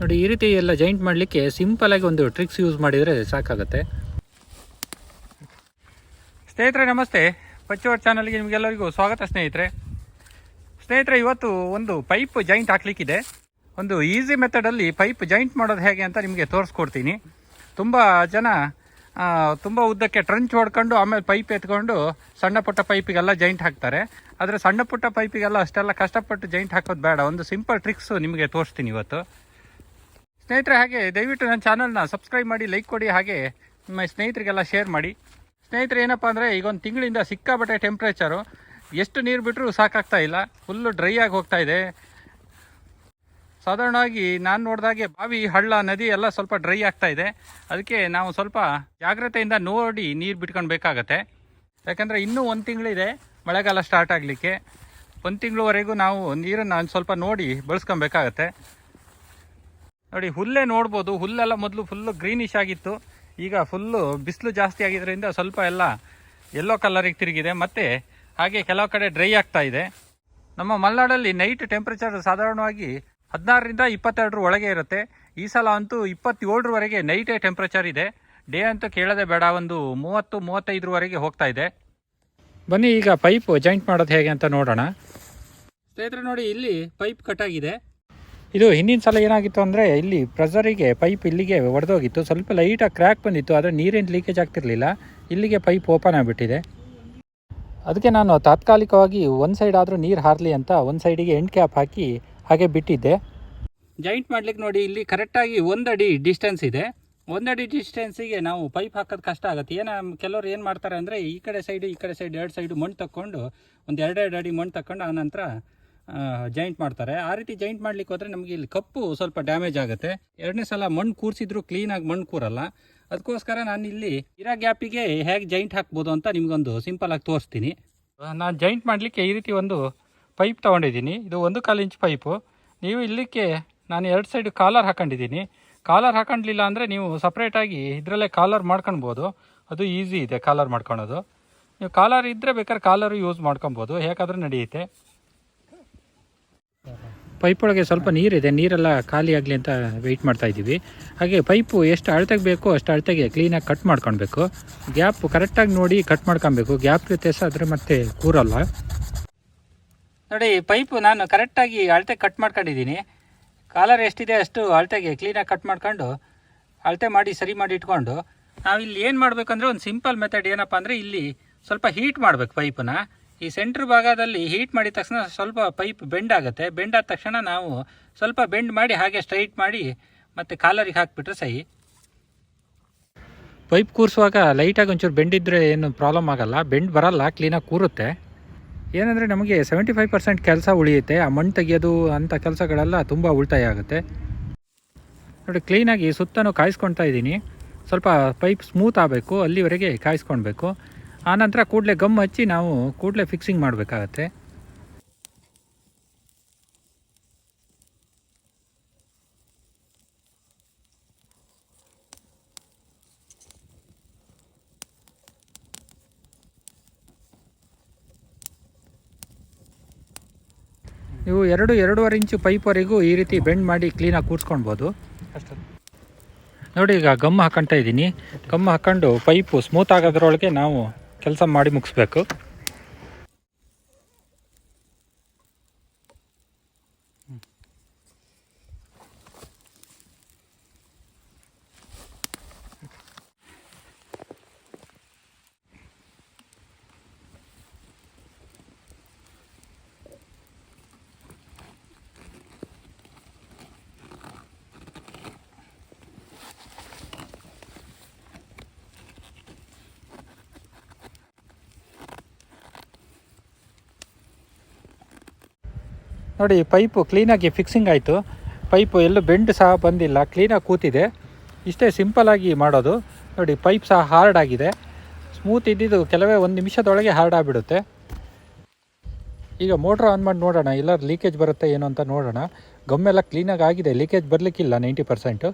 ನೋಡಿ ಈ ರೀತಿ ಎಲ್ಲ ಜಾಯಿಂಟ್ ಮಾಡಲಿಕ್ಕೆ ಸಿಂಪಲಾಗಿ ಒಂದು ಟ್ರಿಕ್ಸ್ ಯೂಸ್ ಮಾಡಿದರೆ ಸಾಕಾಗುತ್ತೆ. ಸ್ನೇಹಿತರೆ ನಮಸ್ತೆ, ಪಚ್ಚೋರ್ ಚಾನಲ್ಗೆ ನಿಮಗೆಲ್ಲರಿಗೂ ಸ್ವಾಗತ. ಸ್ನೇಹಿತರೆ ಇವತ್ತು ಒಂದು ಪೈಪ್ ಜಾಯಿಂಟ್ ಹಾಕ್ಲಿಕ್ಕಿದೆ. ಒಂದು ಈಸಿ ಮೆಥಡಲ್ಲಿ ಪೈಪ್ ಜಾಯಿಂಟ್ ಮಾಡೋದು ಹೇಗೆ ಅಂತ ನಿಮಗೆ ತೋರಿಸ್ಕೊಡ್ತೀನಿ. ತುಂಬ ಜನ ತುಂಬ ಉದ್ದಕ್ಕೆ ಟ್ರಂಚ್ ಹೊಡ್ಕೊಂಡು ಆಮೇಲೆ ಪೈಪ್ ಎತ್ಕೊಂಡು ಸಣ್ಣ ಪುಟ್ಟ ಪೈಪಿಗೆಲ್ಲ ಜಾಯಿಂಟ್ ಹಾಕ್ತಾರೆ. ಆದರೆ ಸಣ್ಣ ಪುಟ್ಟ ಪೈಪಿಗೆಲ್ಲ ಅಷ್ಟೆಲ್ಲ ಕಷ್ಟಪಟ್ಟು ಜಾಯಿಂಟ್ ಹಾಕೋದು ಬೇಡ. ಒಂದು ಸಿಂಪಲ್ ಟ್ರಿಕ್ಸು ನಿಮಗೆ ತೋರಿಸ್ತೀನಿ ಇವತ್ತು. ಸ್ನೇಹಿತರೆ ಹಾಗೆ ದಯವಿಟ್ಟು ನನ್ನ ಚಾನಲ್ನ ಸಬ್ಸ್ಕ್ರೈಬ್ ಮಾಡಿ, ಲೈಕ್ ಕೊಡಿ, ಹಾಗೆ ನಿಮ್ಮ ಸ್ನೇಹಿತರಿಗೆಲ್ಲ ಶೇರ್ ಮಾಡಿ. ಸ್ನೇಹಿತರೆ ಏನಪ್ಪ ಅಂದರೆ ಈಗ ಒಂದು ತಿಂಗಳಿಂದ ಸಿಕ್ಕಾಬಟ್ಟೆ ಟೆಂಪ್ರೇಚರು, ಎಷ್ಟು ನೀರು ಬಿಟ್ಟರೂ ಸಾಕಾಗ್ತಾ ಇಲ್ಲ, ಫುಲ್ಲು ಡ್ರೈ ಆಗಿ ಹೋಗ್ತಾ ಇದೆ. ಸಾಧಾರಣವಾಗಿ ನಾನು ನೋಡಿದಾಗೆ ಬಾವಿ, ಹಳ್ಳ, ನದಿ ಎಲ್ಲ ಸ್ವಲ್ಪ ಡ್ರೈ ಆಗ್ತಾ ಇದೆ. ಅದಕ್ಕೆ ನಾವು ಸ್ವಲ್ಪ ಜಾಗ್ರತೆಯಿಂದ ನೋಡಿ ನೀರು ಬಿಟ್ಕೊಂಡು ಬೇಕಾಗತ್ತೆ. ಯಾಕಂದರೆ ಇನ್ನೂ ಒಂದು ತಿಂಗಳಿದೆ ಮಳೆಗಾಲ ಸ್ಟಾರ್ಟ್ ಆಗಲಿಕ್ಕೆ. ಒಂದು ತಿಂಗಳವರೆಗೂ ನಾವು ನೀರನ್ನು ಸ್ವಲ್ಪ ನೋಡಿ ಬಳಸ್ಕೊಬೇಕಾಗತ್ತೆ. ನೋಡಿ ಹುಲ್ಲೇ ನೋಡ್ಬೋದು, ಹುಲ್ಲೆಲ್ಲ ಮೊದಲು ಫುಲ್ಲು ಗ್ರೀನಿಶ್ ಆಗಿತ್ತು. ಈಗ ಫುಲ್ಲು ಬಿಸಿಲು ಜಾಸ್ತಿ ಆಗಿದ್ದರಿಂದ ಸ್ವಲ್ಪ ಎಲ್ಲ ಯೆಲ್ಲೋ ಕಲರಿಗೆ ತಿರುಗಿದೆ. ಮತ್ತು ಹಾಗೆ ಕೆಲವು ಕಡೆ ಡ್ರೈ ಆಗ್ತಾ ಇದೆ. ನಮ್ಮ ಮಲೆನಾಡಲ್ಲಿ ನೈಟ್ ಟೆಂಪ್ರೇಚರ್ ಸಾಧಾರಣವಾಗಿ 16ರಿಂದ 22 ಒಳಗೆ ಇರುತ್ತೆ. ಈ ಸಲ ಅಂತೂ 27ರವರೆಗೆ ನೈಟೇ ಟೆಂಪ್ರೇಚರ್ ಇದೆ. ಡೇ ಅಂತೂ ಕೇಳೋದೇ ಬೇಡ, ಒಂದು 30-35ವರೆಗೆ ಹೋಗ್ತಾ ಇದೆ. ಬನ್ನಿ ಈಗ ಪೈಪ್ ಜಾಯಿಂಟ್ ಮಾಡೋದು ಹೇಗೆ ಅಂತ ನೋಡೋಣ. ಸ್ನೇಹಿತರೆ ನೋಡಿ, ಇಲ್ಲಿ ಪೈಪ್ ಕಟ್ಟಾಗಿದೆ. ಇದು ಹಿಂದಿನ ಸಲ ಏನಾಗಿತ್ತು ಅಂದರೆ ಇಲ್ಲಿ ಪ್ರೆಷರಿಗೆ ಪೈಪ್ ಇಲ್ಲಿಗೆ ಒಡೆದೋಗಿತ್ತು. ಸ್ವಲ್ಪ ಲೈಟಾಗಿ ಕ್ರ್ಯಾಕ್ ಬಂದಿತ್ತು, ಆದರೆ ನೀರೇನು ಲೀಕೇಜ್ ಆಗ್ತಿರಲಿಲ್ಲ. ಇಲ್ಲಿಗೆ ಪೈಪ್ ಓಪನ್ ಆಗಿಬಿಟ್ಟಿದೆ. ಅದಕ್ಕೆ ನಾನು ತಾತ್ಕಾಲಿಕವಾಗಿ ಒಂದು ಸೈಡ್ ಆದರೂ ನೀರು ಹಾರಲಿ ಅಂತ ಒಂದು ಸೈಡಿಗೆ ಎಂಡ್ ಕ್ಯಾಪ್ ಹಾಕಿ ಹಾಗೆ ಬಿಟ್ಟಿದ್ದೆ. ಜಾಯಿಂಟ್ ಮಾಡ್ಲಿಕ್ಕೆ ನೋಡಿ ಇಲ್ಲಿ ಕರೆಕ್ಟಾಗಿ 1 ಅಡಿ ಡಿಸ್ಟೆನ್ಸ್ ಇದೆ. 1 ಅಡಿ ಡಿಸ್ಟೆನ್ಸಿಗೆ ನಾವು ಪೈಪ್ ಹಾಕೋದು ಕಷ್ಟ ಆಗುತ್ತೆ. ಕೆಲವರು ಏನು ಮಾಡ್ತಾರೆ ಅಂದರೆ ಈ ಕಡೆ ಸೈಡು ಈ ಕಡೆ ಸೈಡ್ 2 ಸೈಡು ಮಣ್ಣು ತಕ್ಕೊಂಡು ಒಂದು 2 ಅಡಿ ಮಣ್ಣು ತಕ್ಕೊಂಡು ಆನಂತರ ಜಾಯಿಂಟ್ ಮಾಡ್ತಾರೆ. ಆ ರೀತಿ ಜಾಯಿಂಟ್ ಮಾಡ್ಲಿಕ್ಕೆ ಹೋದರೆ ನಮಗೆ ಇಲ್ಲಿ ಕಪ್ಪು ಸ್ವಲ್ಪ ಡ್ಯಾಮೇಜ್ ಆಗುತ್ತೆ. 2ನೇ ಸಲ ಮಣ್ಣು ಕೂರಿಸಿದ್ರು ಕ್ಲೀನಾಗಿ ಮಣ್ಣು ಕೂರಲ್ಲ. ಅದಕ್ಕೋಸ್ಕರ ನಾನು ಇಲ್ಲಿ ಇರೋ ಗ್ಯಾಪಿಗೆ ಹೇಗೆ ಜಾಯಿಂಟ್ ಹಾಕ್ಬೋದು ಅಂತ ನಿಮಗೊಂದು ಸಿಂಪಲಾಗಿ ತೋರಿಸ್ತೀನಿ. ನಾನು ಜಾಯಿಂಟ್ ಮಾಡಲಿಕ್ಕೆ ಈ ರೀತಿ ಒಂದು ಪೈಪ್ ತೊಗೊಂಡಿದ್ದೀನಿ. ಇದು 1/4 ಇಂಚ್ ಪೈಪು. ನೀವು ಇಲ್ಲಿಕ್ಕೆ ನಾನು 2 ಸೈಡು ಕಾಲರ್ ಹಾಕೊಂಡಿದ್ದೀನಿ. ಕಾಲರ್ ಹಾಕೊಂಡಿಲ್ಲ ಅಂದರೆ ನೀವು ಸಪ್ರೇಟಾಗಿ ಇದರಲ್ಲೇ ಕಾಲರ್ ಮಾಡ್ಕೊಳ್ಬೋದು. ಅದು ಈಸಿ ಇದೆ ಕಾಲರ್ ಮಾಡ್ಕೊಳೋದು. ನೀವು ಕಾಲರ್ ಇದ್ದರೆ ಬೇಕಾದ್ರೆ ಕಾಲರು ಯೂಸ್ ಮಾಡ್ಕೊಬೋದು, ಹೇಗಾದರೂ ನಡೆಯುತ್ತೆ. ಪೈಪ್ ಒಳಗೆ ಸ್ವಲ್ಪ ನೀರಿದೆ, ನೀರೆಲ್ಲ ಖಾಲಿ ಆಗಲಿ ಅಂತ ವೆಯ್ಟ್ ಮಾಡ್ತಾಯಿದ್ದೀವಿ. ಹಾಗೆ ಪೈಪು ಎಷ್ಟು ಅಳತೆಗೆ ಬೇಕೋ ಅಷ್ಟು ಅಳತೆಗೆ ಕ್ಲೀನಾಗಿ ಕಟ್ ಮಾಡ್ಕೊಳ್ಬೇಕು. ಗ್ಯಾಪ್ ಕರೆಕ್ಟಾಗಿ ನೋಡಿ ಕಟ್ ಮಾಡ್ಕೊಬೇಕು. ಗ್ಯಾಪ್ ವ್ಯತ್ಯಾಸ ಆದರೆ ಮತ್ತೆ ಕೂರಲ್ಲ. ನೋಡಿ ಪೈಪು ನಾನು ಕರೆಕ್ಟಾಗಿ ಅಳತೆ ಕಟ್ ಮಾಡ್ಕೊಂಡಿದ್ದೀನಿ. ಕಾಲರ್ ಎಷ್ಟಿದೆ ಅಷ್ಟು ಅಳತೆಗೆ ಕ್ಲೀನಾಗಿ ಕಟ್ ಮಾಡ್ಕೊಂಡು ಅಳತೆ ಮಾಡಿ ಸರಿ ಮಾಡಿ ಇಟ್ಕೊಂಡು ನಾವಿಲ್ಲಿ ಏನು ಮಾಡಬೇಕಂದ್ರೆ ಒಂದು ಸಿಂಪಲ್ ಮೆಥಡ್ ಏನಪ್ಪ ಅಂದರೆ ಇಲ್ಲಿ ಸ್ವಲ್ಪ ಹೀಟ್ ಮಾಡಬೇಕು ಪೈಪನ್ನ. ಈ ಸೆಂಟ್ರ್ ಭಾಗದಲ್ಲಿ ಹೀಟ್ ಮಾಡಿದ ತಕ್ಷಣ ಸ್ವಲ್ಪ ಪೈಪ್ ಬೆಂಡ್ ಆಗುತ್ತೆ. ಬೆಂಡ್ ಆದ ತಕ್ಷಣ ನಾವು ಸ್ವಲ್ಪ ಬೆಂಡ್ ಮಾಡಿ ಹಾಗೆ ಸ್ಟ್ರೈಟ್ ಮಾಡಿ ಮತ್ತು ಕಾಲರಿಗೆ ಹಾಕಿಬಿಟ್ರೆ ಸಹಿ. ಪೈಪ್ ಕೂರಿಸುವಾಗ ಲೈಟಾಗಿ ಒಂಚೂರು ಬೆಂಡ್ ಇದ್ದರೆ ಏನು ಪ್ರಾಬ್ಲಮ್ ಆಗೋಲ್ಲ, ಬೆಂಡ್ ಬರೋಲ್ಲ, ಕ್ಲೀನಾಗಿ ಕೂರುತ್ತೆ. ಏನಂದರೆ ನಮಗೆ 75% ಕೆಲಸ ಉಳಿಯುತ್ತೆ. ಆ ಮಣ್ಣು ತೆಗೆಯೋದು ಅಂಥ ಕೆಲಸಗಳೆಲ್ಲ ತುಂಬ ಉಳಿತಾಯ ಆಗುತ್ತೆ. ನೋಡಿ ಕ್ಲೀನಾಗಿ ಸುತ್ತಲೂ ಕಾಯಿಸ್ಕೊಳ್ತಾ ಇದ್ದೀನಿ. ಸ್ವಲ್ಪ ಪೈಪ್ ಸ್ಮೂತ್ ಆಗಬೇಕು, ಅಲ್ಲಿವರೆಗೆ ಕಾಯಿಸ್ಕೊಳ್ಬೇಕು. ಆನಂತರ ಕೂಡಲೇ ಗಮ್ ಹಚ್ಚಿ ನಾವು ಕೂಡಲೇ ಫಿಕ್ಸಿಂಗ್ ಮಾಡಬೇಕಾಗತ್ತೆ. ನೀವು 2-2.5 ಇಂಚು ಪೈಪ್ವರೆಗೂ ಈ ರೀತಿ ಬೆಂಡ್ ಮಾಡಿ ಕ್ಲೀನಾಗಿ ಕೂರಿಸ್ಕೊಳ್ಬೋದು. ಅಷ್ಟೇ ನೋಡಿ, ಈಗ ಗಮ್ ಹಾಕ್ಕೊಳ್ತಾ ಇದ್ದೀನಿ. ಗಮ್ ಹಾಕ್ಕೊಂಡು ಪೈಪು ಸ್ಮೂತ್ ಆಗೋದ್ರೊಳಗೆ ನಾವು ಕೆಲಸ ಮಾಡಿ ಮುಗಿಸ್ಬೇಕು. ನೋಡಿ ಪೈಪು ಕ್ಲೀನಾಗಿ ಫಿಕ್ಸಿಂಗ್ ಆಯಿತು. ಪೈಪು ಎಲ್ಲೂ ಬೆಂಡ್ ಸಹ ಬಂದಿಲ್ಲ, ಕ್ಲೀನಾಗಿ ಕೂತಿದೆ. ಇಷ್ಟೇ ಸಿಂಪಲಾಗಿ ಮಾಡೋದು. ನೋಡಿ ಪೈಪ್ ಸಹ ಹಾರ್ಡ್ ಆಗಿದೆ. ಸ್ಮೂತ್ ಇದ್ದಿದ್ದು ಕೆಲವೇ 1 ನಿಮಿಷದೊಳಗೆ ಹಾರ್ಡ್ ಆಗಿಬಿಡುತ್ತೆ. ಈಗ ಮೋಟ್ರ್ ಆನ್ ಮಾಡಿ ನೋಡೋಣ, ಎಲ್ಲರೂ ಲೀಕೇಜ್ ಬರುತ್ತೆ ಏನೋ ಅಂತ ನೋಡೋಣ. ಗಮ್ಮೆಲ್ಲ ಕ್ಲೀನಾಗಿ ಆಗಿದೆ, ಲೀಕೇಜ್ ಬರಲಿಕ್ಕಿಲ್ಲ 90%.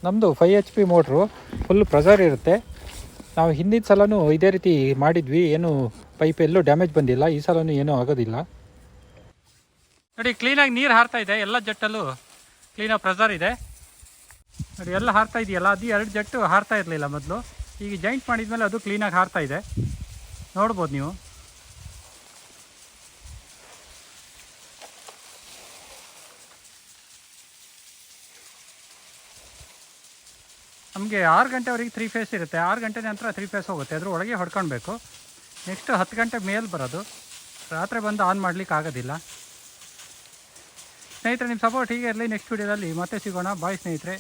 ನಮ್ಮದು 5 HP ಮೋಟ್ರು, ಫುಲ್ ಪ್ರೆಷರ್ ಇರುತ್ತೆ. ನಾವು ಹಿಂದಿನ ಸಲವೂ ಇದೇ ರೀತಿ ಮಾಡಿದ್ವಿ, ಏನು ಪೈಪ್ ಎಲ್ಲೂ ಡ್ಯಾಮೇಜ್ ಬಂದಿಲ್ಲ. ಈ ಸಲವೂ ಏನೂ ಆಗೋದಿಲ್ಲ. ನೋಡಿ ಕ್ಲೀನಾಗಿ ನೀರು ಹಾರ್ತಾ ಇದೆ, ಎಲ್ಲ ಜಟ್ಟಲ್ಲೂ ಕ್ಲೀನಾಗಿ ಪ್ರೆಸರ್ ಇದೆ ನೋಡಿ, ಎಲ್ಲ ಹಾರ್ತಾ ಇದೆಯಲ್ಲ. ಅದು 2 ಜಟ್ಟು ಹಾರ್ತಾ ಇರಲಿಲ್ಲ ಮೊದಲು, ಈಗ ಜಾಯಿಂಟ್ ಮಾಡಿದ್ಮೇಲೆ ಅದು ಕ್ಲೀನಾಗಿ ಹಾರ್ತಾ ಇದೆ, ನೋಡ್ಬೋದು ನೀವು. ನಮಗೆ 6 ಗಂಟೆವರೆಗೆ 3 ಫೇಸ್ ಇರುತ್ತೆ. 6 ಗಂಟೆ ನಂತರ 3 ಫೇಸ್ ಹೋಗುತ್ತೆ, ಅದ್ರ ಒಳಗೆ ಹೊಡ್ಕೊಳ್ಬೇಕು. ನೆಕ್ಸ್ಟ್ 10 ಗಂಟೆ ಮೇಲೆ ಬರೋದು, ರಾತ್ರಿ ಬಂದು ಆನ್ ಮಾಡಲಿಕ್ಕೆ ಆಗೋದಿಲ್ಲ. ಸ್ನೇಹಿತರೆ, ನಿಮ್ಮ ಸಪೋರ್ಟ್ ಹೀಗೆ ಇರಲಿ. ನೆಕ್ಸ್ಟ್ ವೀಡಿಯೋದಲ್ಲಿ ಮತ್ತೆ ಸಿಗೋಣ. ಬಾಯ್ ಸ್ನೇಹಿತರೆ.